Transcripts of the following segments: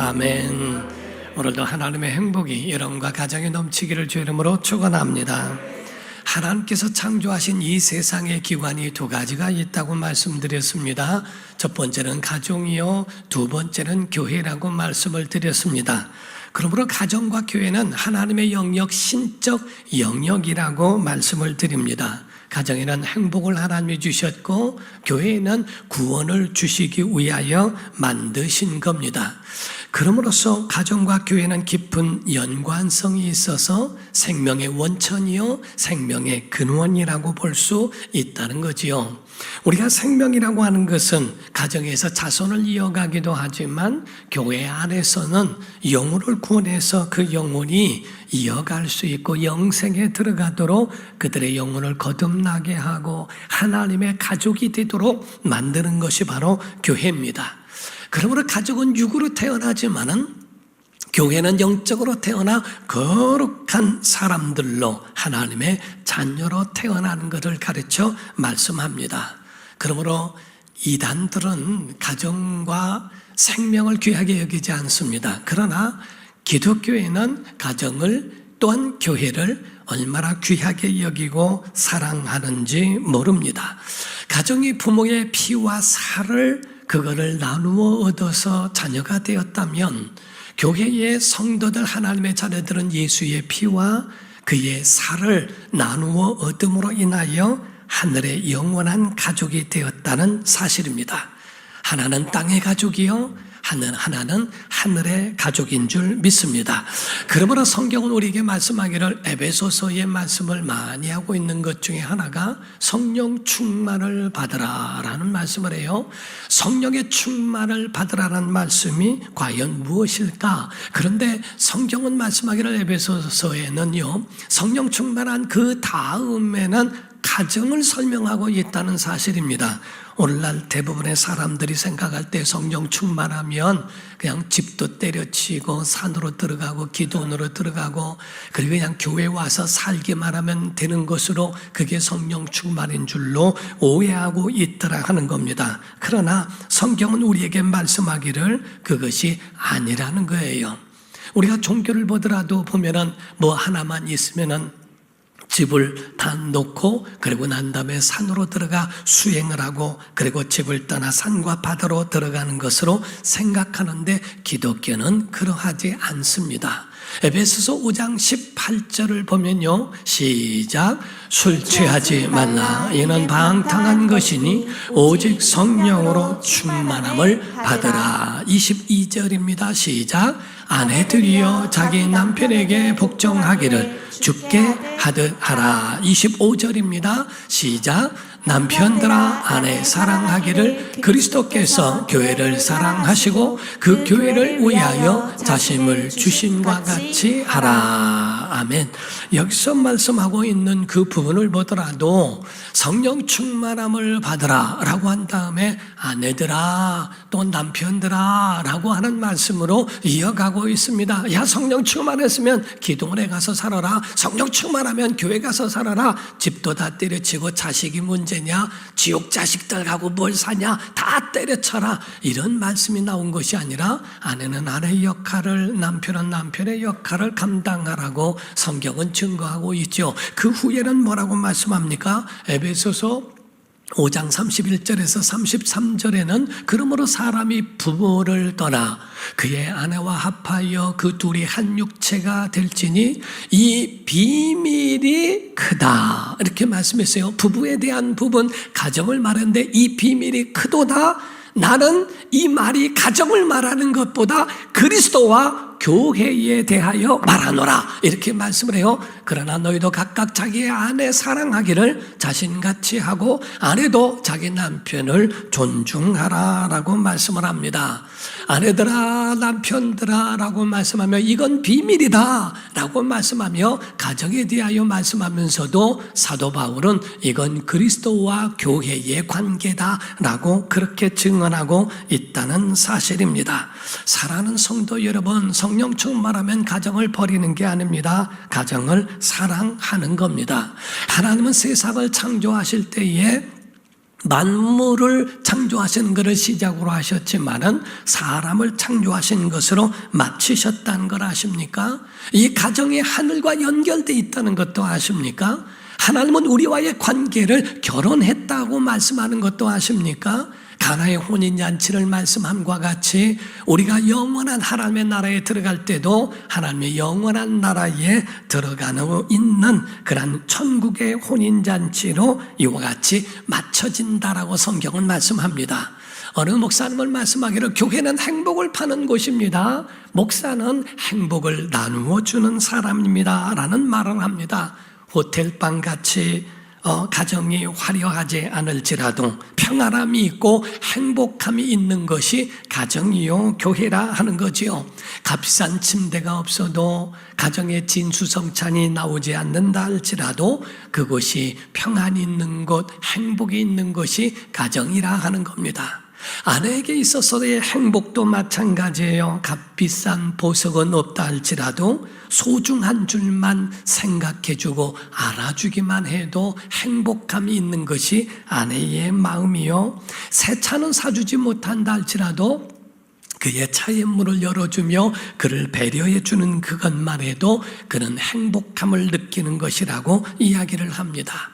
아멘. 오늘도 하나님의 행복이 여러분과 가정에 넘치기를 주의 이름으로 축원합니다. 하나님께서 창조하신 이 세상의 기관이 두 가지가 있다고 말씀드렸습니다. 첫 번째는 가정이요, 두 번째는 교회라고 말씀을 드렸습니다. 그러므로 가정과 교회는 하나님의 영역, 신적 영역이라고 말씀을 드립니다. 가정에는 행복을 하나님이 주셨고 교회에는 구원을 주시기 위하여 만드신 겁니다. 그럼으로써 가정과 교회는 깊은 연관성이 있어서 생명의 원천이요, 생명의 근원이라고 볼 수 있다는 거지요. 우리가 생명이라고 하는 것은 가정에서 자손을 이어가기도 하지만 교회 안에서는 영혼을 구원해서 그 영혼이 이어갈 수 있고 영생에 들어가도록 그들의 영혼을 거듭나게 하고 하나님의 가족이 되도록 만드는 것이 바로 교회입니다. 그러므로 가족은 육으로 태어나지만은 교회는 영적으로 태어나 거룩한 사람들로 하나님의 자녀로 태어나는 것을 가르쳐 말씀합니다. 그러므로 이단들은 가정과 생명을 귀하게 여기지 않습니다. 그러나 기독교회는 가정을 또한 교회를 얼마나 귀하게 여기고 사랑하는지 모릅니다. 가정이 부모의 피와 살을 그거를 나누어 얻어서 자녀가 되었다면 교회의 성도들 하나님의 자녀들은 예수의 피와 그의 살을 나누어 얻음으로 인하여 하늘의 영원한 가족이 되었다는 사실입니다. 하나는 땅의 가족이요 하나는 하늘의 가족인 줄 믿습니다. 그러므로 성경은 우리에게 말씀하기를 에베소서의 말씀을 많이 하고 있는 것 중에 하나가 성령 충만을 받으라라는 말씀을 해요. 성령의 충만을 받으라는 말씀이 과연 무엇일까? 그런데 성경은 말씀하기를 에베소서에는요, 성령 충만한 그 다음에는 가정을 설명하고 있다는 사실입니다. 오늘날 대부분의 사람들이 생각할 때 성령 충만하면 그냥 집도 때려치고 산으로 들어가고 기도원으로 들어가고 그리고 그냥 교회 와서 살기만 하면 되는 것으로 그게 성령 충만인 줄로 오해하고 있더라 하는 겁니다. 그러나 성경은 우리에게 말씀하기를 그것이 아니라는 거예요. 우리가 종교를 보더라도 보면은 뭐 하나만 있으면은 집을 다 놓고 그리고 난 다음에 산으로 들어가 수행을 하고 그리고 집을 떠나 산과 바다로 들어가는 것으로 생각하는데 기독교는 그러하지 않습니다. 에베소서 5장 18절을 보면요, 시작. 술 취하지 말라. 이는 방탕한 것이니 오직 성령으로 충만함을 받으라. 22절입니다. 시작. 아내들이여 자기 남편에게 복종하기를 주께 하듯 하라. 25절입니다. 시작. 남편들아 아내 사랑하기를 그리스도께서 교회를 사랑하시고 그 교회를 위하여 자신을 주심과 같이 하라. 아멘. 여기서 말씀하고 있는 그 부분을 보더라도 성령 충만함을 받으라 라고 한 다음에 아내들아 또 남편들아 라고 하는 말씀으로 이어가고 있습니다. 야, 성령 충만했으면 기도원에 가서 살아라. 성령 충만하면 교회 가서 살아라. 집도 다 때려치고 자식이 문제냐, 지옥 자식들하고 뭘 사냐, 다 때려쳐라. 이런 말씀이 나온 것이 아니라 아내는 아내의 역할을, 남편은 남편의 역할을 감당하라고 성경은 증거하고 있죠. 그 후에는 뭐라고 말씀합니까? 에베소서 5장 31절에서 33절에는 그러므로 사람이 부모를 떠나 그의 아내와 합하여 그 둘이 한 육체가 될지니 이 비밀이 크다 이렇게 말씀했어요. 부부에 대한 부분, 가정을 말하는데 이 비밀이 크도다. 나는 이 말이 가정을 말하는 것보다 그리스도와 교회에 대하여 말하노라 이렇게 말씀을 해요. 그러나 너희도 각각 자기의 아내 사랑하기를 자신같이 하고 아내도 자기 남편을 존중하라 라고 말씀을 합니다. 아내들아 남편들아 라고 말씀하며 이건 비밀이다 라고 말씀하며 가정에 대하여 말씀하면서도 사도 바울은 이건 그리스도와 교회의 관계다 라고 그렇게 증언하고 있다는 사실입니다. 사랑하는 성도 여러분, 성령 충만하면 가정을 버리는 게 아닙니다. 가정을 사랑하는 겁니다. 하나님은 세상을 창조하실 때에 만물을 창조하신 것을 시작으로 하셨지만은 사람을 창조하신 것으로 마치셨다는 걸 아십니까? 이 가정이 하늘과 연결되어 있다는 것도 아십니까? 하나님은 우리와의 관계를 결혼했다고 말씀하는 것도 아십니까? 가나의 혼인잔치를 말씀함과 같이 우리가 영원한 하나님의 나라에 들어갈 때도 하나님의 영원한 나라에 들어가는 있는 그런 천국의 혼인잔치로 이와 같이 맞춰진다라고 성경은 말씀합니다. 어느 목사님을 말씀하기를 교회는 행복을 파는 곳입니다. 목사는 행복을 나누어 주는 사람입니다 라는 말을 합니다. 호텔방 같이 가정이 화려하지 않을지라도 평안함이 있고 행복함이 있는 것이 가정이요 교회라 하는 거지요. 값비싼 침대가 없어도 가정에 진수성찬이 나오지 않는다 할지라도 그곳이 평안이 있는 곳, 행복이 있는 것이 가정이라 하는 겁니다. 아내에게 있어서의 행복도 마찬가지예요. 값비싼 보석은 없다 할지라도 소중한 줄만 생각해주고 알아주기만 해도 행복함이 있는 것이 아내의 마음이요. 새 차는 사주지 못한다 할지라도 그의 차의 문을 열어주며 그를 배려해 주는 그것만 해도 그는 행복함을 느끼는 것이라고 이야기를 합니다.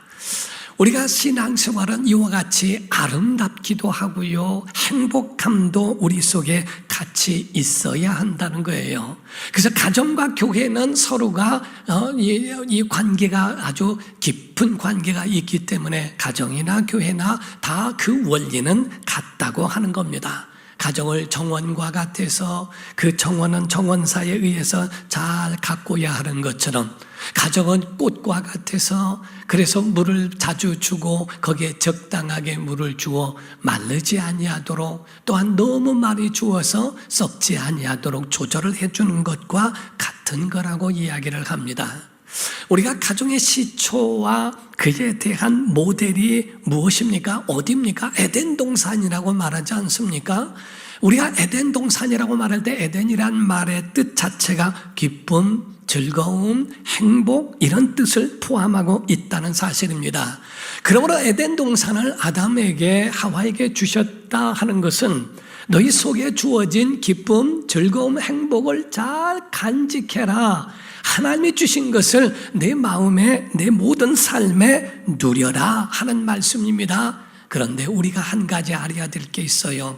우리가 신앙생활은 이와 같이 아름답기도 하고요, 행복함도 우리 속에 같이 있어야 한다는 거예요. 그래서 가정과 교회는 서로가 이 관계가 아주 깊은 관계가 있기 때문에 가정이나 교회나 다 그 원리는 같다고 하는 겁니다. 가정을 정원과 같아서 그 정원은 정원사에 의해서 잘 가꿔야 하는 것처럼 가정은 꽃과 같아서 그래서 물을 자주 주고 거기에 적당하게 물을 주어 마르지 아니하도록 또한 너무 많이 주어서 썩지 아니하도록 조절을 해주는 것과 같은 거라고 이야기를 합니다. 우리가 가정의 시초와 그에 대한 모델이 무엇입니까? 어디입니까? 에덴 동산이라고 말하지 않습니까? 우리가 에덴 동산이라고 말할 때 에덴이란 말의 뜻 자체가 기쁨, 즐거움, 행복 이런 뜻을 포함하고 있다는 사실입니다. 그러므로 에덴 동산을 아담에게 하와에게 주셨다 하는 것은 너희 속에 주어진 기쁨, 즐거움, 행복을 잘 간직해라. 하나님이 주신 것을 내 마음에 내 모든 삶에 누려라 하는 말씀입니다. 그런데 우리가 한 가지 알아야 될 게 있어요.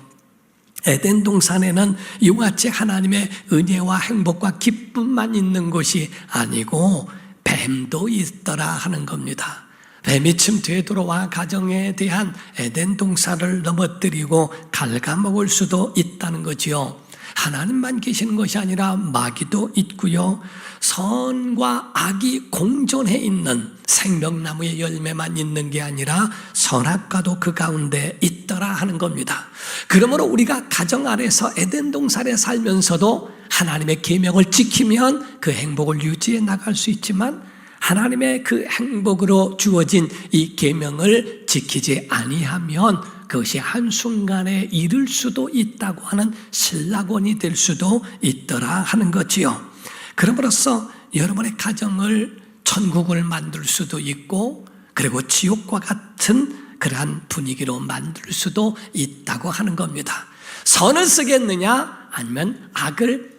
에덴 동산에는 이와 같이 하나님의 은혜와 행복과 기쁨만 있는 것이 아니고 뱀도 있더라 하는 겁니다. 뱀이 침투해들어와 가정에 대한 에덴 동산을 넘어뜨리고 갉아먹을 수도 있다는 거지요. 하나님만 계시는 것이 아니라 마귀도 있고요, 선과 악이 공존해 있는 생명나무의 열매만 있는 게 아니라 선악과도 그 가운데 있더라 하는 겁니다. 그러므로 우리가 가정 안에서 에덴 동산에 살면서도 하나님의 계명을 지키면 그 행복을 유지해 나갈 수 있지만 하나님의 그 행복으로 주어진 이 계명을 지키지 아니하면 그것이 한순간에 이룰 수도 있다고 하는 신락원이 될 수도 있더라 하는 거지요. 그럼으로써 여러분의 가정을 천국을 만들 수도 있고 그리고 지옥과 같은 그러한 분위기로 만들 수도 있다고 하는 겁니다. 선을 쓰겠느냐 아니면 악을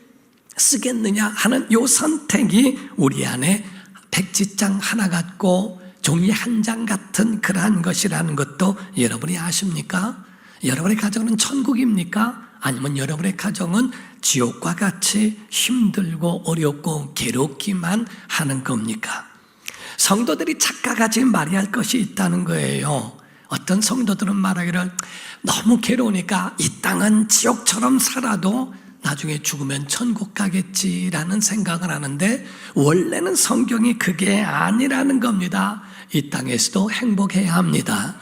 쓰겠느냐 하는 이 선택이 우리 안에 백지장 하나 같고 종이 한 장 같은 그러한 것이라는 것도 여러분이 아십니까? 여러분의 가정은 천국입니까? 아니면 여러분의 가정은 지옥과 같이 힘들고 어렵고 괴롭기만 하는 겁니까? 성도들이 착각하지 말아야 할 것이 있다는 거예요. 어떤 성도들은 말하기를 너무 괴로우니까 이 땅은 지옥처럼 살아도 나중에 죽으면 천국 가겠지라는 생각을 하는데 원래는 성경이 그게 아니라는 겁니다. 이 땅에서도 행복해야 합니다.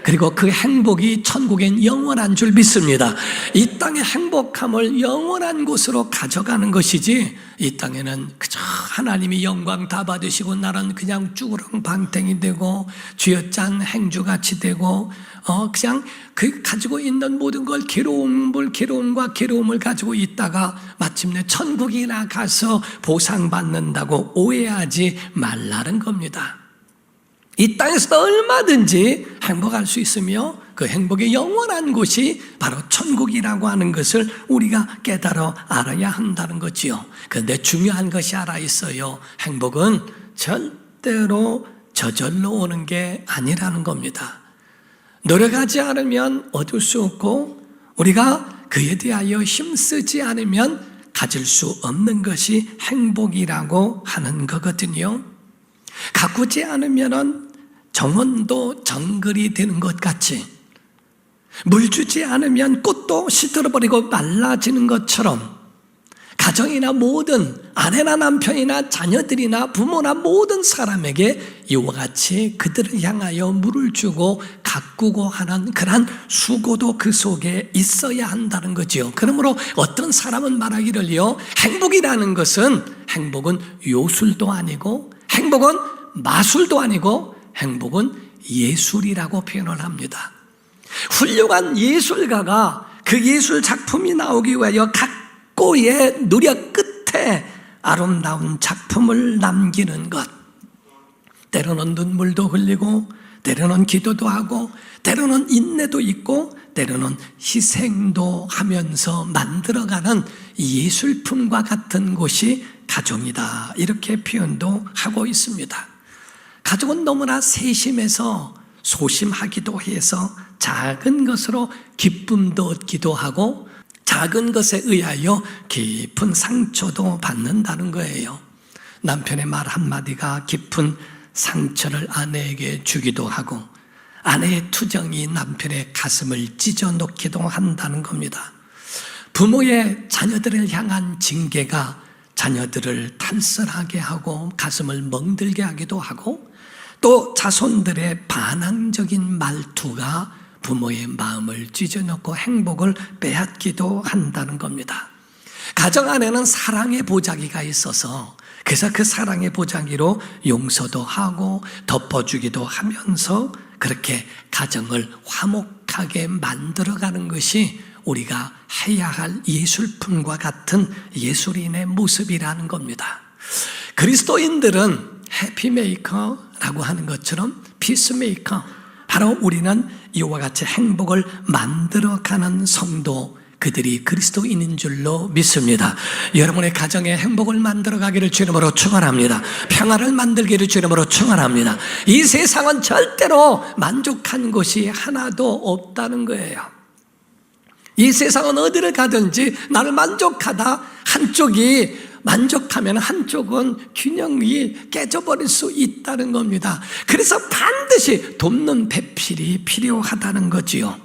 그리고 그 행복이 천국엔 영원한 줄 믿습니다. 이 땅의 행복함을 영원한 곳으로 가져가는 것이지 이 땅에는 그저 하나님이 영광 다 받으시고 나는 그냥 쭈그렁방탱이 되고 쥐어짠 행주같이 되고 그냥 그 가지고 있는 모든 걸 괴로움과 괴로움을 가지고 있다가 마침내 천국이나 가서 보상받는다고 오해하지 말라는 겁니다. 이 땅에서도 얼마든지 행복할 수 있으며 그 행복의 영원한 곳이 바로 천국이라고 하는 것을 우리가 깨달아 알아야 한다는 거지요. 그런데 중요한 것이 하나 있어요. 행복은 절대로 저절로 오는 게 아니라는 겁니다. 노력하지 않으면 얻을 수 없고 우리가 그에 대하여 힘쓰지 않으면 가질 수 없는 것이 행복이라고 하는 거거든요. 가꾸지 않으면 정원도 정글이 되는 것 같이, 물 주지 않으면 꽃도 시들어버리고 말라지는 것처럼 가정이나 모든 아내나 남편이나 자녀들이나 부모나 모든 사람에게 이와 같이 그들을 향하여 물을 주고 가꾸고 하는 그러한 수고도 그 속에 있어야 한다는 거죠. 그러므로 어떤 사람은 말하기를요, 행복이라는 것은 행복은 요술도 아니고 행복은 마술도 아니고 행복은 예술이라고 표현을 합니다. 훌륭한 예술가가 그 예술 작품이 나오기 위하여 각고의 노력 끝에 아름다운 작품을 남기는 것, 때로는 눈물도 흘리고 때로는 기도도 하고 때로는 인내도 있고 때로는 희생도 하면서 만들어가는 예술품과 같은 곳이 가정이다, 이렇게 표현도 하고 있습니다. 가족은 너무나 세심해서 소심하기도 해서 작은 것으로 기쁨도 얻기도 하고 작은 것에 의하여 깊은 상처도 받는다는 거예요. 남편의 말 한마디가 깊은 상처를 아내에게 주기도 하고 아내의 투정이 남편의 가슴을 찢어놓기도 한다는 겁니다. 부모의 자녀들을 향한 징계가 자녀들을 탈선하게 하고 가슴을 멍들게 하기도 하고 또 자손들의 반항적인 말투가 부모의 마음을 찢어놓고 행복을 빼앗기도 한다는 겁니다. 가정 안에는 사랑의 보자기가 있어서 그래서 그 사랑의 보자기로 용서도 하고 덮어주기도 하면서 그렇게 가정을 화목하게 만들어가는 것이 우리가 해야 할 예술품과 같은 예술인의 모습이라는 겁니다. 그리스도인들은 해피메이커라고 하는 것처럼 피스메이커, 바로 우리는 이와 같이 행복을 만들어가는 성도, 그들이 그리스도인인 줄로 믿습니다. 여러분의 가정에 행복을 만들어가기를 주 이름으로 축원합니다. 평화를 만들기를 주 이름으로 축원합니다. 이 세상은 절대로 만족한 곳이 하나도 없다는 거예요. 이 세상은 어디를 가든지 나를 만족하다 한쪽이 만족하면 한쪽은 균형이 깨져버릴 수 있다는 겁니다. 그래서 반드시 돕는 배필이 필요하다는 거지요.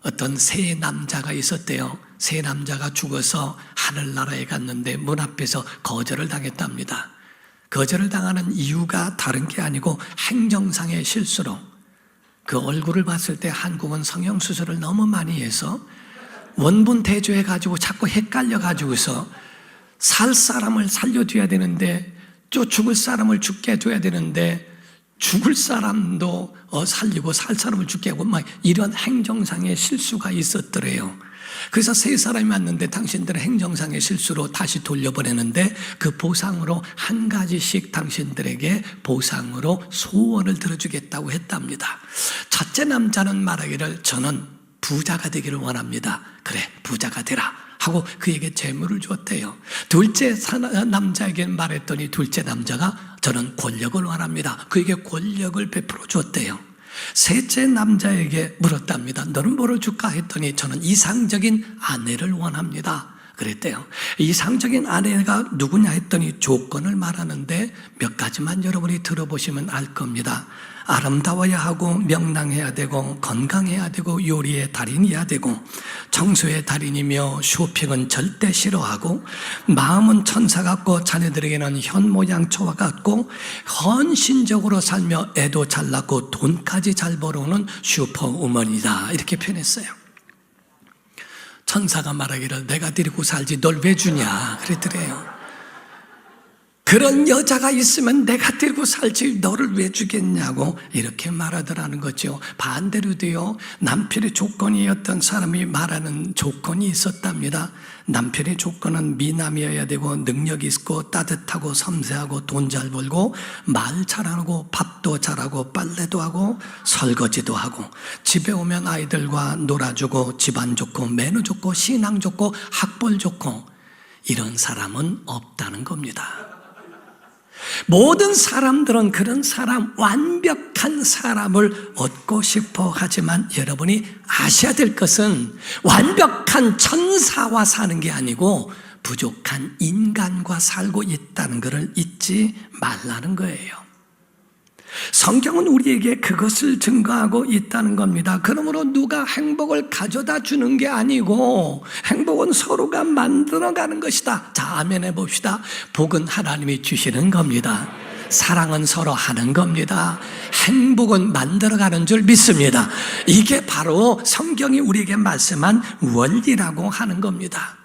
어떤 세 남자가 있었대요. 세 남자가 죽어서 하늘나라에 갔는데 문 앞에서 거절을 당했답니다. 거절을 당하는 이유가 다른 게 아니고 행정상의 실수로, 그 얼굴을 봤을 때 한국은 성형수술을 너무 많이 해서 원본 대조해가지고 자꾸 헷갈려가지고서 살 사람을 살려줘야 되는데 또 죽을 사람을 죽게 해줘야 되는데 죽을 사람도 살리고 살 사람을 죽게 하고 막 이런 행정상의 실수가 있었더래요. 그래서 세 사람이 왔는데 당신들의 행정상의 실수로 다시 돌려보내는데 그 보상으로 한 가지씩 당신들에게 보상으로 소원을 들어주겠다고 했답니다. 첫째 남자는 말하기를 저는 부자가 되기를 원합니다. 그래, 부자가 되라 하고 그에게 재물을 줬대요. 둘째 남자에게 말했더니 둘째 남자가 저는 권력을 원합니다. 그에게 권력을 베풀어 줬대요. 셋째 남자에게 물었답니다. 너는 뭐를 줄까 했더니 저는 이상적인 아내를 원합니다. 그랬대요. 이상적인 아내가 누구냐 했더니 조건을 말하는데 몇 가지만 여러분이 들어보시면 알 겁니다. 아름다워야 하고 명랑해야 되고 건강해야 되고 요리의 달인이어야 되고 청소의 달인이며 쇼핑은 절대 싫어하고 마음은 천사 같고 자녀들에게는 현모양처와 같고 헌신적으로 살며 애도 잘 낳고 돈까지 잘 벌어오는 슈퍼우먼이다, 이렇게 표현했어요. 천사가 말하기를 내가 데리고 살지 널 왜 주냐 그랬더래요. 그런 여자가 있으면 내가 데리고 살지 너를 왜 주겠냐고 이렇게 말하더라는 거죠. 반대로도요, 남편의 조건이었던 사람이 말하는 조건이 있었답니다. 남편의 조건은 미남이어야 되고 능력이 있고 따뜻하고 섬세하고 돈 잘 벌고 말 잘하고 밥도 잘하고 빨래도 하고 설거지도 하고 집에 오면 아이들과 놀아주고 집안 좋고 매너 좋고 신앙 좋고 학벌 좋고 이런 사람은 없다는 겁니다. 모든 사람들은 그런 사람, 완벽한 사람을 얻고 싶어 하지만 여러분이 아셔야 될 것은 완벽한 천사와 사는 게 아니고 부족한 인간과 살고 있다는 것을 잊지 말라는 거예요. 성경은 우리에게 그것을 증거하고 있다는 겁니다. 그러므로 누가 행복을 가져다 주는 게 아니고 행복은 서로가 만들어가는 것이다. 자, 아멘 해봅시다. 복은 하나님이 주시는 겁니다. 사랑은 서로 하는 겁니다. 행복은 만들어가는 줄 믿습니다. 이게 바로 성경이 우리에게 말씀한 원리라고 하는 겁니다.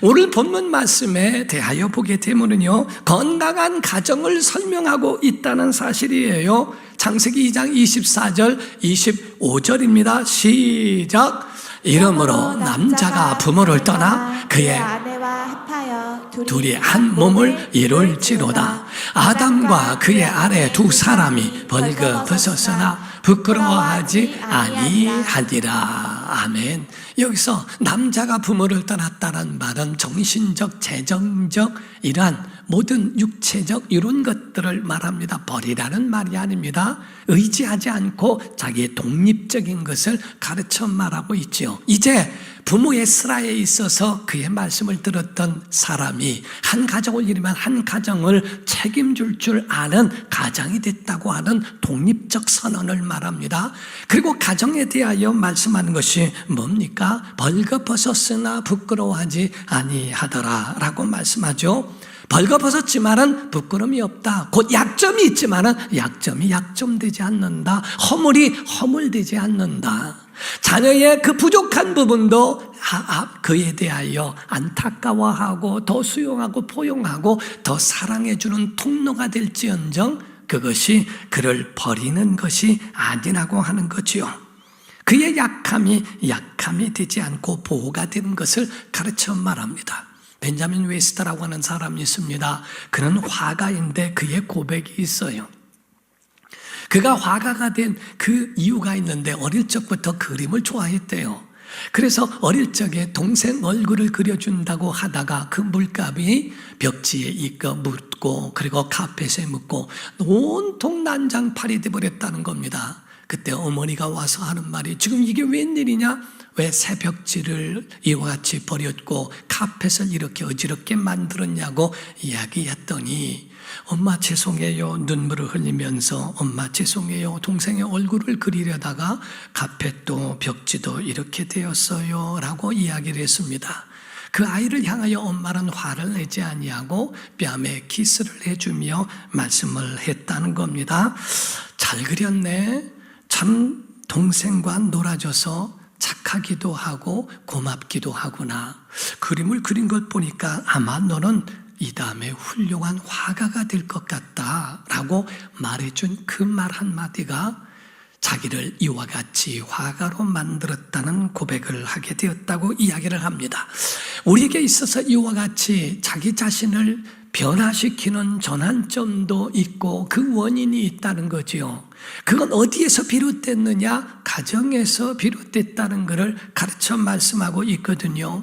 오늘 본문 말씀에 대하여 보게 되면요, 건강한 가정을 설명하고 있다는 사실이에요. 창세기 2장 24절 25절입니다 시작. 이러므로 남자가 부모를 떠나 그의 아내와 합하여 둘이 한 몸을 이룰지로다. 아담과 그의 아내 두 사람이 벌거벗었으나 부끄러워하지 아니하니라. 아멘. 여기서 남자가 부모를 떠났다는 말은 정신적, 재정적 이러한 모든 육체적 이런 것들을 말합니다. 버리라는 말이 아닙니다. 의지하지 않고 자기의 독립적인 것을 가르쳐 말하고 있지요. 이제 부모의 슬하에 있어서 그의 말씀을 들었던 사람이 한 가정을 이루면 한 가정을 책임질 줄 아는 가장이 됐다고 하는 독립적 선언을 말합니다. 그리고 가정에 대하여 말씀하는 것이 뭡니까? 벌거벗었으나 부끄러워하지 아니하더라 라고 말씀하죠. 벌거벗었지만은 부끄러움이 없다. 곧 약점이 있지만은 약점이 약점되지 않는다. 허물이 허물되지 않는다. 자녀의 그 부족한 부분도 그에 대하여 안타까워하고 더 수용하고 포용하고 더 사랑해주는 통로가 될지언정 그것이 그를 버리는 것이 아니라고 하는 거지요. 그의 약함이 되지 않고 보호가 되는 것을 가르쳐 말합니다. 벤자민 웨스터라고 하는 사람이 있습니다. 그는 화가인데 그의 고백이 있어요. 그가 화가가 된 그 이유가 있는데 어릴 적부터 그림을 좋아했대요. 그래서 어릴 적에 동생 얼굴을 그려준다고 하다가 그 물감이 벽지에 묻고 그리고 카펫에 묻고 온통 난장판이 되어버렸다는 겁니다. 그때 어머니가 와서 하는 말이 지금 이게 웬일이냐? 왜 새 벽지를 이와 같이 버렸고 카펫을 이렇게 어지럽게 만들었냐고 이야기했더니 엄마 죄송해요 눈물을 흘리면서 엄마 죄송해요 동생의 얼굴을 그리려다가 카펫도 벽지도 이렇게 되었어요 라고 이야기를 했습니다. 그 아이를 향하여 엄마는 화를 내지 아니하고 뺨에 키스를 해주며 말씀을 했다는 겁니다. 잘 그렸네. 참 동생과 놀아줘서 착하기도 하고 고맙기도 하구나. 그림을 그린 걸 보니까 아마 너는 이 다음에 훌륭한 화가가 될 것 같다 라고 말해준 그 말 한마디가 자기를 이와 같이 화가로 만들었다는 고백을 하게 되었다고 이야기를 합니다. 우리에게 있어서 이와 같이 자기 자신을 변화시키는 전환점도 있고 그 원인이 있다는 거지요. 그건 어디에서 비롯됐느냐? 가정에서 비롯됐다는 것을 가르쳐 말씀하고 있거든요.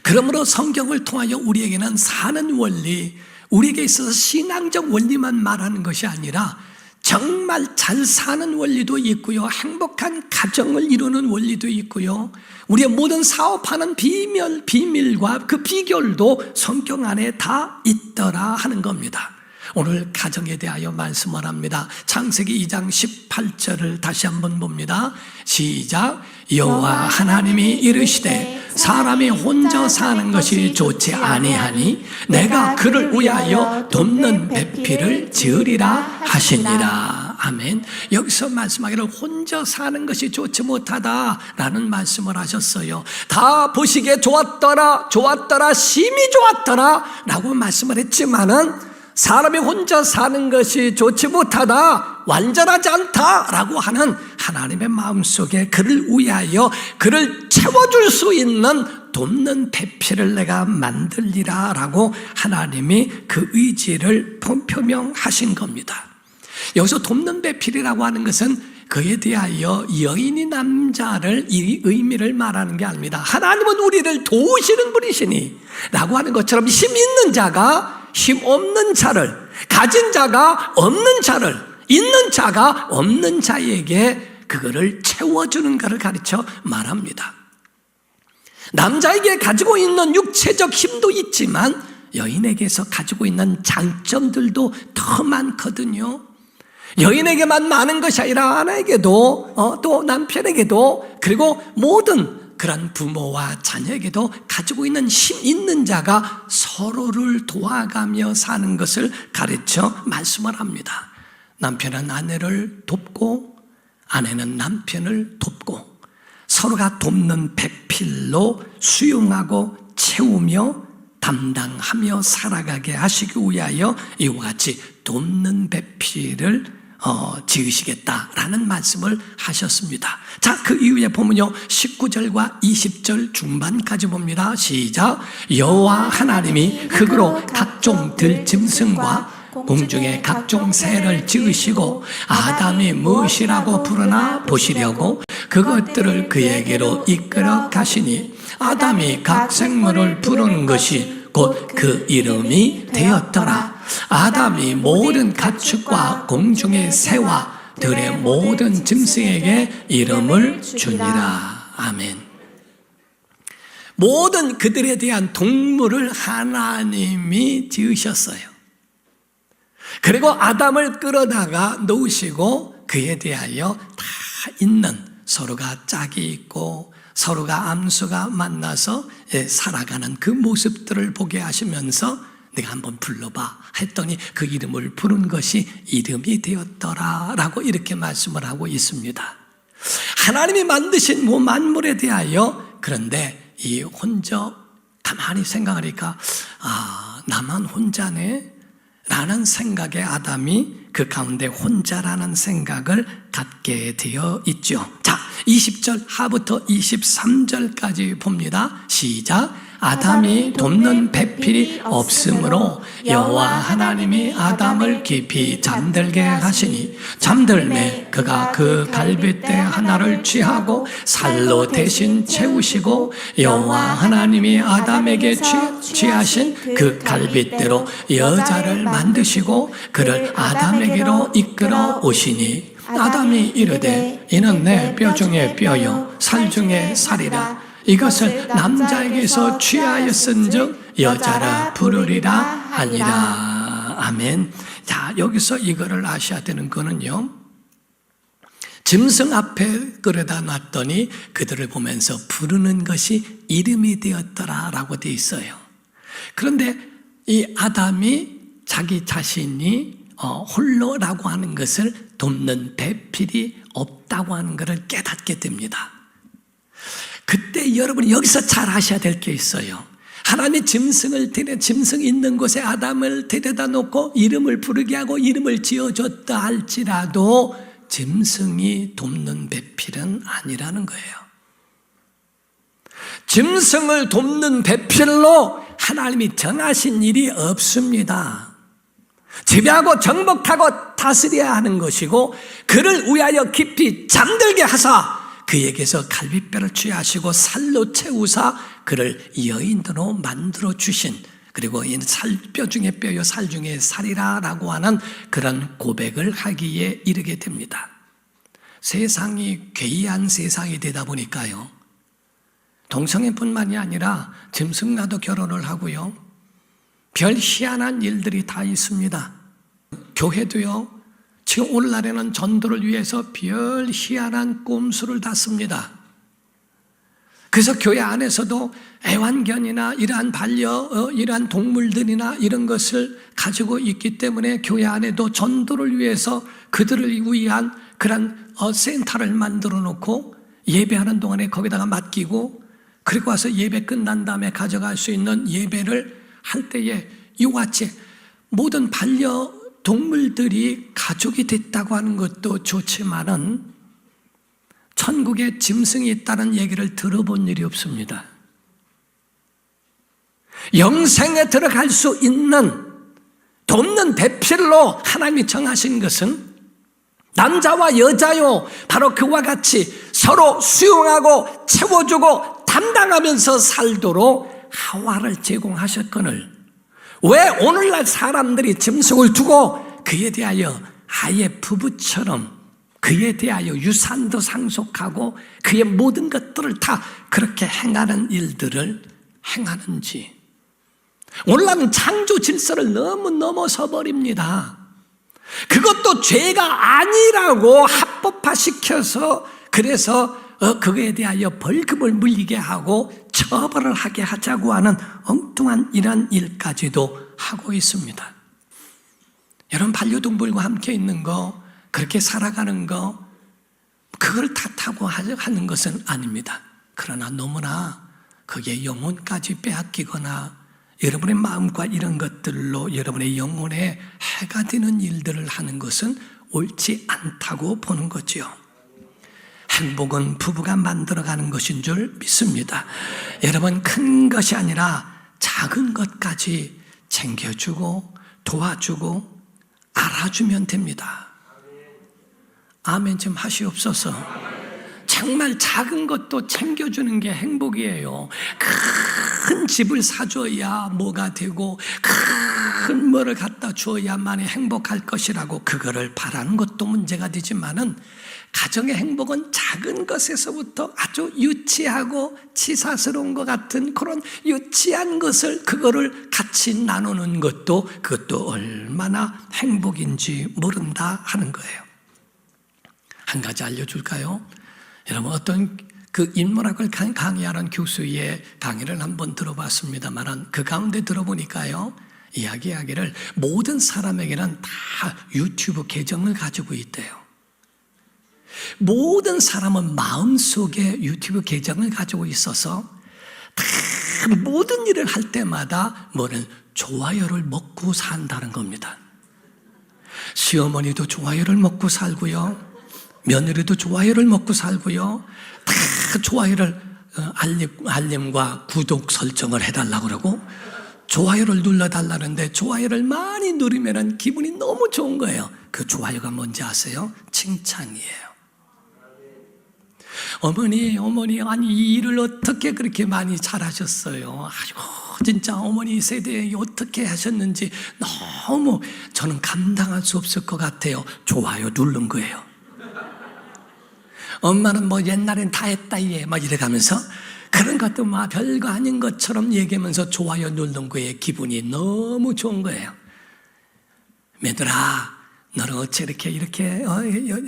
그러므로 성경을 통하여 우리에게는 사는 원리, 우리에게 있어서 신앙적 원리만 말하는 것이 아니라 정말 잘 사는 원리도 있고요. 행복한 가정을 이루는 원리도 있고요. 우리의 모든 사업하는 비밀과 그 비결도 성경 안에 다 있더라 하는 겁니다. 오늘 가정에 대하여 말씀을 합니다. 창세기 2장 18절을 다시 한번 봅니다. 시작. 여호와 하나님이 이르시되 사람이 혼자 사는 것이 좋지 아니하니 내가 그를 위하여 돕는 배필을 지으리라 하시니라. 아멘. 여기서 말씀하기를 혼자 사는 것이 좋지 못하다라는 말씀을 하셨어요. 다 보시기에 좋았더라, 좋았더라, 심히 좋았더라 라고 말씀을 했지만은 사람이 혼자 사는 것이 좋지 못하다, 완전하지 않다라고 하는 하나님의 마음속에 그를 위하여 그를 채워줄 수 있는 돕는 배필을 내가 만들리라 라고 하나님이 그 의지를 표명하신 겁니다. 여기서 돕는 배필이라고 하는 것은 그에 대하여 여인이 남자를 이 의미를 말하는 게 아닙니다. 하나님은 우리를 도우시는 분이시니 라고 하는 것처럼 힘 있는 자가 힘 없는 자를, 가진 자가 없는 자를, 있는 자가 없는 자에게 그거를 채워주는 것을 가르쳐 말합니다. 남자에게 가지고 있는 육체적 힘도 있지만 여인에게서 가지고 있는 장점들도 더 많거든요. 여인에게만 많은 것이 아니라 아내에게도 또 남편에게도 그리고 모든 그런 부모와 자녀에게도 가지고 있는 힘 있는 자가 서로를 도와가며 사는 것을 가르쳐 말씀을 합니다. 남편은 아내를 돕고 아내는 남편을 돕고 서로가 돕는 배필로 수용하고 채우며 담당하며 살아가게 하시기 위하여 이와 같이 돕는 배필을 지으시겠다라는 말씀을 하셨습니다. 자, 그 이후에 보면요 19절과 20절 중반까지 봅니다. 시작. 여호와 하나님이 흙으로 각종 들짐승과 공중의 각종 새를 지으시고 아담이 무엇이라고 부르나 보시려고 그것들을 그에게로 이끌어 가시니 아담이 각 생물을 부르는 것이 곧 그 이름이 되었더라. 아담이 모든 가축과 공중의 새와 들의 모든 짐승에게 이름을 주니라. 아멘. 모든 그들에 대한 동물을 하나님이 지으셨어요. 그리고 아담을 끌어다가 놓으시고 그에 대하여 다 있는 서로가 짝이 있고 서로가 암수가 만나서 살아가는 그 모습들을 보게 하시면서 내가 한번 불러봐 했더니 그 이름을 부른 것이 이름이 되었더라 라고 이렇게 말씀을 하고 있습니다. 하나님이 만드신 만물에 대하여 그런데 이 혼자 가만히 생각하니까 나만 혼자네 라는 생각에 아담이 그 가운데 혼자라는 생각을 갖게 되어 있죠. 자, 20절 하부터 23절까지 봅니다. 시작. 아담이 돕는 배필이 없으므로 여호와 하나님이 아담을 깊이 잠들게 하시니 잠들매 그가 그 갈빗대 하나를 취하고 살로 대신 채우시고 여호와 하나님이 아담에게 취하신 그 갈빗대로 여자를 만드시고 그를 아담에게로 이끌어 오시니 아담이 이르되 이는 내 뼈 중에 뼈요 살 중에 살이라. 이것을 남자에게서 취하였은즉 여자라 부르리라 하니라. 아멘. 자, 여기서 이거를 아셔야 되는 거는요, 짐승 앞에 끌어다 놨더니 그들을 보면서 부르는 것이 이름이 되었더라라고 되어 있어요. 그런데 이 아담이 자기 자신이 홀로라고 하는 것을 돕는 배필이 없다고 하는 것을 깨닫게 됩니다. 그때 여러분이 여기서 잘 아셔야 될 게 있어요. 하나님이 짐승 있는 곳에 아담을 데려다 놓고 이름을 부르게 하고 이름을 지어줬다 할지라도 짐승이 돕는 배필은 아니라는 거예요. 짐승을 돕는 배필로 하나님이 정하신 일이 없습니다. 지배하고 정복하고 다스려야 하는 것이고 그를 위하여 깊이 잠들게 하사 그에게서 갈빗뼈를 취하시고 살로 채우사 그를 여인으로 만들어 주신, 그리고 이 뼈 중에 뼈요 살 중에 살이라 라고 하는 그런 고백을 하기에 이르게 됩니다. 세상이 괴이한 세상이 되다 보니까요, 동성애뿐만이 아니라 짐승과도 결혼을 하고요, 별 희한한 일들이 다 있습니다. 교회도요, 지금 오늘날에는 전도를 위해서 별 희한한 꼼수를 다 씁니다. 그래서 교회 안에서도 애완견이나 이러한 동물들이나 이런 것을 가지고 있기 때문에 교회 안에도 전도를 위해서 그들을 위한 그런 센터를 만들어 놓고 예배하는 동안에 거기다가 맡기고, 그리고 와서 예배 끝난 다음에 가져갈 수 있는 예배를 할 때에 이와 같이 모든 반려동물들이 가족이 됐다고 하는 것도 좋지만은 천국에 짐승이 있다는 얘기를 들어본 일이 없습니다. 영생에 들어갈 수 있는 돕는 대필로 하나님이 정하신 것은 남자와 여자요, 바로 그와 같이 서로 수용하고 채워주고 담당하면서 살도록 하와를 제공하셨거늘, 왜 오늘날 사람들이 짐승을 두고 그에 대하여 아예 부부처럼 그에 대하여 유산도 상속하고 그의 모든 것들을 다 그렇게 행하는 일들을 행하는지. 오늘날은 창조 질서를 너무 넘어서 버립니다. 그것도 죄가 아니라고 합법화시켜서, 그래서 그거에 대하여 벌금을 물리게 하고 처벌을 하게 하자고 하는 엉뚱한 이런 일까지도 하고 있습니다. 여러분, 반려동물과 함께 있는 거, 그렇게 살아가는 거, 그걸 탓하고 하는 것은 아닙니다. 그러나 너무나 그게 영혼까지 빼앗기거나 여러분의 마음과 이런 것들로 여러분의 영혼에 해가 되는 일들을 하는 것은 옳지 않다고 보는 거죠. 행복은 부부가 만들어가는 것인 줄 믿습니다. 여러분, 큰 것이 아니라 작은 것까지 챙겨주고 도와주고 알아주면 됩니다. 아멘 좀 하시옵소서. 정말 작은 것도 챙겨주는 게 행복이에요. 큰 집을 사줘야 뭐가 되고 큰 뭐를 갖다 주어야만이 행복할 것이라고 그거를 바라는 것도 문제가 되지만은, 가정의 행복은 작은 것에서부터 아주 유치하고 치사스러운 것 같은 그런 유치한 것을, 그거를 같이 나누는 것도, 그것도 얼마나 행복인지 모른다 하는 거예요. 한 가지 알려줄까요? 여러분, 어떤 그 인문학을 강의하는 교수의 강의를 한번 들어봤습니다만, 그 가운데 들어보니까요, 이야기하기를 모든 사람에게는 다 유튜브 계정을 가지고 있대요. 모든 사람은 마음속에 유튜브 계정을 가지고 있어서 다 모든 일을 할 때마다 뭐는 좋아요를 먹고 산다는 겁니다. 시어머니도 좋아요를 먹고 살고요, 며느리도 좋아요를 먹고 살고요, 다 좋아요를 알림과 구독 설정을 해달라고 그러고 좋아요를 눌러달라는데, 좋아요를 많이 누르면 기분이 너무 좋은 거예요. 그 좋아요가 뭔지 아세요? 칭찬이에요. 어머니 아니 이 일을 어떻게 그렇게 많이 잘하셨어요? 아이고 진짜 어머니 세대에 어떻게 하셨는지 너무 저는 감당할 수 없을 것 같아요. 좋아요 누른 거예요. 엄마는 뭐 옛날엔 다 했다 얘 막 이래가면서 그런 것도 막 별거 아닌 것처럼 얘기하면서 좋아요 누른 거에 기분이 너무 좋은 거예요. 매들아 너는 어째 이렇게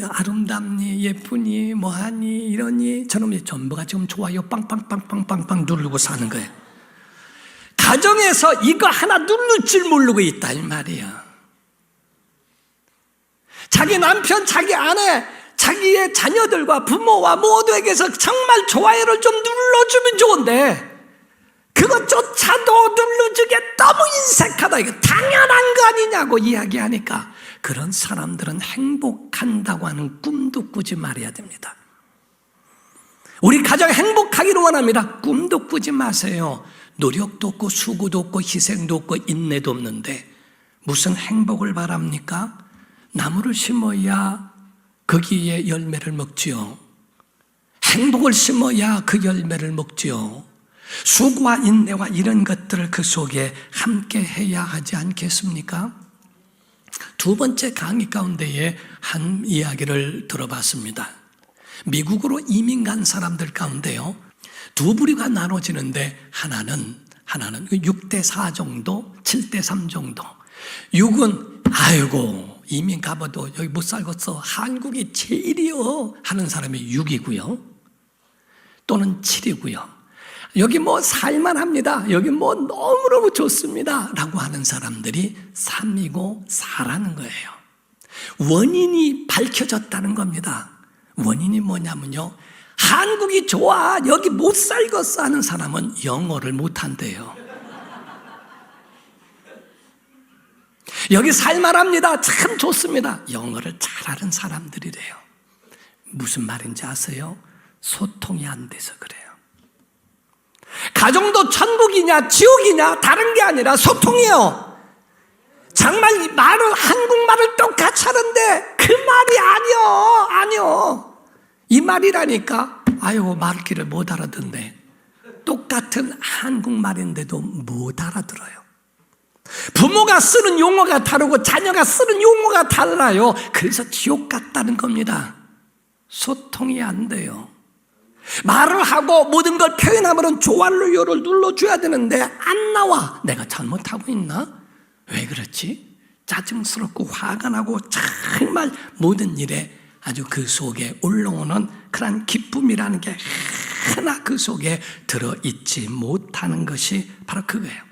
아름답니 예쁘니 뭐하니 이러니 저놈이 전부가 지금 좋아요 빵빵빵빵빵빵 누르고 사는 거예요. 가정에서 이거 하나 누를 줄 모르고 있다 이 말이야. 자기 남편, 자기 아내, 자기의 자녀들과 부모와 모두에게서 정말 좋아요를 좀 눌러주면 좋은데 그것조차도 눌러주기에 너무 인색하다, 이거 당연한 거 아니냐고 이야기하니까 그런 사람들은 행복한다고 하는 꿈도 꾸지 말아야 됩니다. 우리 가정 행복하기를 원합니다. 꿈도 꾸지 마세요. 노력도 없고 수고도 없고 희생도 없고 인내도 없는데 무슨 행복을 바랍니까? 나무를 심어야 거기에 열매를 먹지요. 행복을 심어야 그 열매를 먹지요. 수고와 인내와 이런 것들을 그 속에 함께 해야 하지 않겠습니까? 두 번째 강의 가운데에 한 이야기를 들어봤습니다. 미국으로 이민 간 사람들 가운데요, 두 부류가 나눠지는데 하나는 6대4 정도, 7대3 정도. 6은 아이고 이민 가봐도 여기 못 살겠어, 한국이 제일이요 하는 사람이 6이고요. 또는 7이고요. 여기 뭐 살만합니다. 여기 뭐 너무너무 좋습니다. 라고 하는 사람들이 3이고 4라는 거예요. 원인이 밝혀졌다는 겁니다. 원인이 뭐냐면요, 한국이 좋아, 여기 못 살겠어 하는 사람은 영어를 못한대요. 여기 살만합니다, 참 좋습니다, 영어를 잘하는 사람들이래요. 무슨 말인지 아세요? 소통이 안 돼서 그래요. 가정도 천국이냐 지옥이냐 다른 게 아니라 소통이에요. 정말 한국말을 똑같이 하는데 그 말이 아니요. 이 말이라니까. 아유, 말귀를 못 알아듣네. 똑같은 한국말인데도 못 알아들어요. 부모가 쓰는 용어가 다르고 자녀가 쓰는 용어가 달라요. 그래서 지옥 같다는 겁니다. 소통이 안 돼요. 말을 하고 모든 걸 표현하면 좋아요를 눌러줘야 되는데 안 나와. 내가 잘못하고 있나? 왜 그렇지? 짜증스럽고 화가 나고 정말 모든 일에 아주 그 속에 올라오는 그런 기쁨이라는 게 하나 그 속에 들어있지 못하는 것이 바로 그거예요.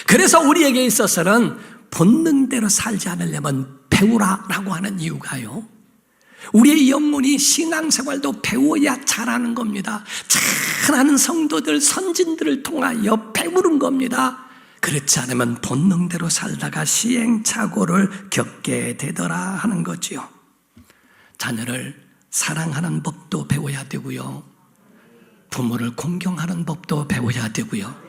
그래서 우리에게 있어서는 본능대로 살지 않으려면 배우라라고 하는 이유가요, 우리의 영혼이 신앙생활도 배워야 잘하는 겁니다. 잘하는 성도들, 선진들을 통하여 배우는 겁니다. 그렇지 않으면 본능대로 살다가 시행착오를 겪게 되더라 하는 거지요. 자녀를 사랑하는 법도 배워야 되고요, 부모를 공경하는 법도 배워야 되고요,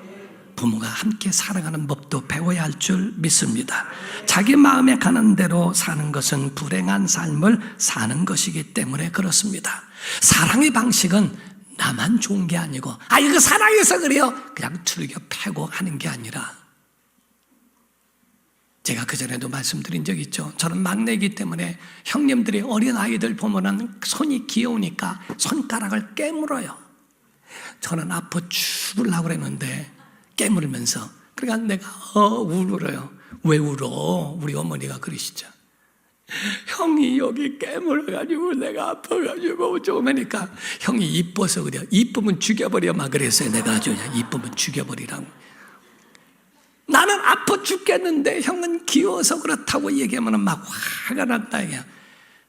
부모가 함께 사랑하는 법도 배워야 할 줄 믿습니다. 자기 마음에 가는 대로 사는 것은 불행한 삶을 사는 것이기 때문에 그렇습니다. 사랑의 방식은 나만 좋은 게 아니고, 이거 사랑해서 그래요, 그냥 즐겨 패고 하는 게 아니라, 제가 그전에도 말씀드린 적 있죠. 저는 막내이기 때문에 형님들이 어린 아이들 보면은 손이 귀여우니까 손가락을 깨물어요. 저는 아파 죽으려고 그랬는데 깨물으면서, 그러니까 내가 울어요. 왜 울어? 우리 어머니가 그러시죠. 형이 여기 깨물어가지고 내가 아파가지고 어쩌니까 형이 이뻐서 그래요. 이쁘면 죽여버려 막 그랬어요. 내가 아주 그냥 이쁘면 죽여버리라고. 나는 아파 죽겠는데 형은 귀여워서 그렇다고 얘기하면 막 화가 난다.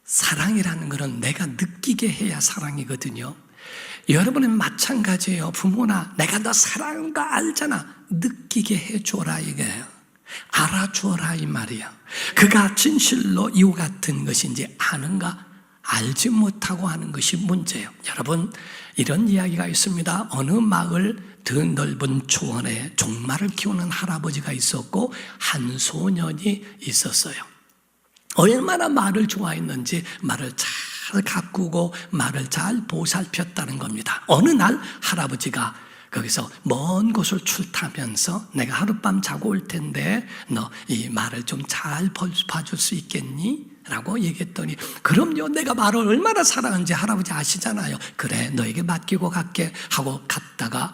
사랑이라는 것은 내가 느끼게 해야 사랑이거든요. 여러분은 마찬가지예요. 부모나 내가 너 사랑하는 거 알잖아, 느끼게 해줘라 이거예요. 알아줘라 이 말이야. 그가 진실로 이와 같은 것인지 아는가? 알지 못하고 하는 것이 문제예요. 여러분, 이런 이야기가 있습니다. 어느 마을 드넓은 초원에 종말을 키우는 할아버지가 있었고 한 소년이 있었어요. 얼마나 말을 좋아했는지 말을 잘 가꾸고 말을 잘 보살폈다는 겁니다. 어느 날 할아버지가 거기서 먼 곳을 출타하면서 내가 하룻밤 자고 올 텐데 너 이 말을 좀 잘 봐줄 수 있겠니? 라고 얘기했더니, 그럼요, 내가 말을 얼마나 사랑하는지 할아버지 아시잖아요. 그래, 너에게 맡기고 갈게 하고 갔다가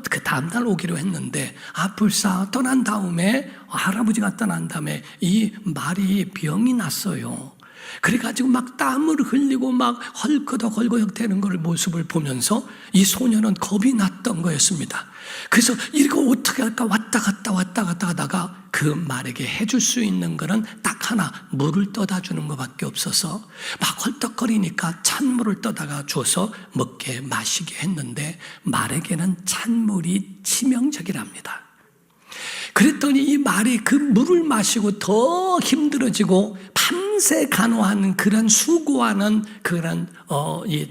그 다음날 오기로 했는데 불사 떠난 다음에, 할아버지가 떠난 다음에 이 말이 병이 났어요. 그래가지고 막 땀을 흘리고 막 헐거덕 되는 걸 모습을 보면서 이 소년은 겁이 났던 거였습니다. 그래서 이거 어떻게 할까 왔다 갔다 하다가 그 말에게 해줄 수 있는 거는 딱 하나, 물을 떠다 주는 것밖에 없어서 막 헐떡거리니까 찬물을 떠다가 줘서 먹게 마시게 했는데 말에게는 찬물이 치명적이랍니다. 그랬더니 이 말이 그 물을 마시고 더 힘들어지고 밤새 간호하는 그런 수고하는 그런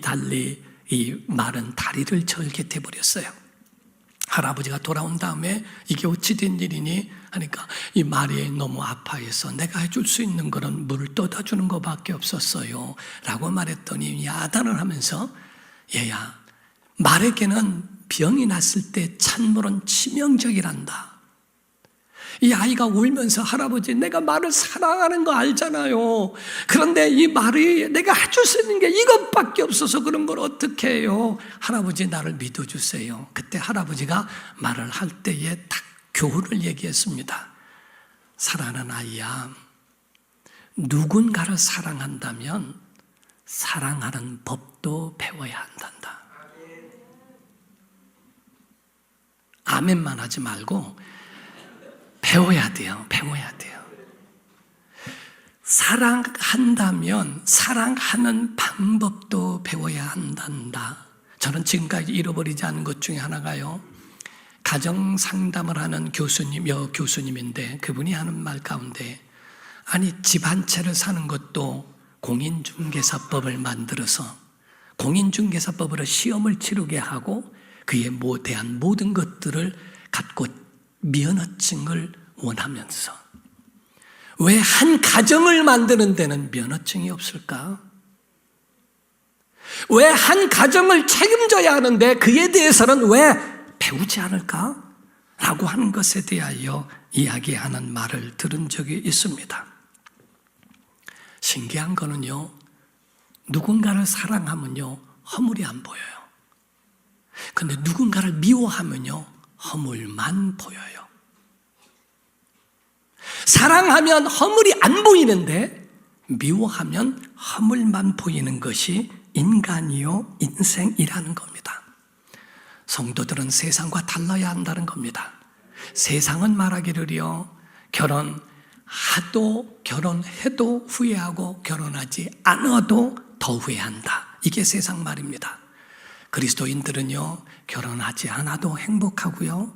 달리 이 말은 다리를 절게 돼버렸어요. 할아버지가 돌아온 다음에 이게 어찌 된 일이니 하니까 이 말이 너무 아파해서 내가 해줄 수 있는 거는 물을 떠다 주는 것밖에 없었어요 라고 말했더니 야단을 하면서, 얘야, 말에게는 병이 났을 때 찬물은 치명적이란다. 이 아이가 울면서, 할아버지 내가 말을 사랑하는 거 알잖아요. 그런데 이 말이 내가 해줄 수 있는 게 이것밖에 없어서 그런 걸 어떻게 해요? 할아버지 나를 믿어주세요. 그때 할아버지가 말을 할 때에 딱 교훈을 얘기했습니다. 사랑하는 아이야, 누군가를 사랑한다면 사랑하는 법도 배워야 한단다. 아멘만 하지 말고 배워야 돼요. 배워야 돼요. 사랑한다면 사랑하는 방법도 배워야 한단다. 저는 지금까지 잃어버리지 않은 것 중에 하나가요, 가정 상담을 하는 교수님인데 그분이 하는 말 가운데, 아니 집 한 채를 사는 것도 공인중개사법을 만들어서 공인중개사법으로 시험을 치르게 하고 그에 대한 모든 것들을 갖고 면허증을 원하면서, 왜 한 가정을 만드는 데는 면허증이 없을까? 왜 한 가정을 책임져야 하는데 그에 대해서는 왜 배우지 않을까? 라고 하는 것에 대하여 이야기하는 말을 들은 적이 있습니다. 신기한 거는요, 누군가를 사랑하면요 허물이 안 보여요. 근데 누군가를 미워하면요 허물만 보여요. 사랑하면 허물이 안 보이는데 미워하면 허물만 보이는 것이 인간이요 인생이라는 겁니다. 성도들은 세상과 달라야 한다는 겁니다. 세상은 말하기를요, 결혼해도 후회하고 결혼하지 않아도 더 후회한다. 이게 세상 말입니다. 그리스도인들은요, 결혼하지 않아도 행복하고요,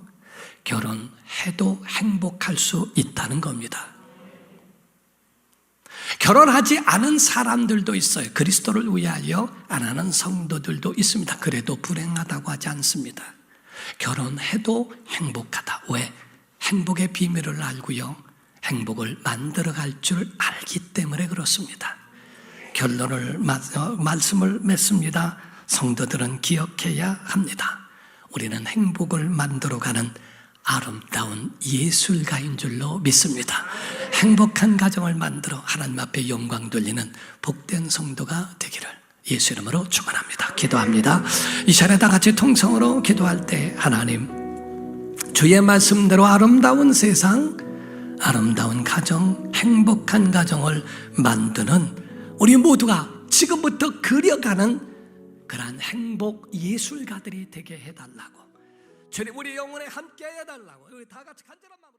결혼해도 행복할 수 있다는 겁니다. 결혼하지 않은 사람들도 있어요. 그리스도를 위하여 안 하는 성도들도 있습니다. 그래도 불행하다고 하지 않습니다. 결혼해도 행복하다. 왜? 행복의 비밀을 알고요, 행복을 만들어갈 줄 알기 때문에 그렇습니다. 말씀을 맺습니다. 성도들은 기억해야 합니다. 우리는 행복을 만들어가는 아름다운 예술가인 줄로 믿습니다. 행복한 가정을 만들어 하나님 앞에 영광 돌리는 복된 성도가 되기를 예수 이름으로 축원합니다. 기도합니다. 이 시간에 다 같이 통성으로 기도할 때, 하나님, 주의 말씀대로 아름다운 세상, 아름다운 가정, 행복한 가정을 만드는 우리 모두가 지금부터 그려가는 그러한 행복 예술가들이 되게 해달라고, 주님 우리 영혼에 함께 해달라고, 우리 다 같이 간절한 마음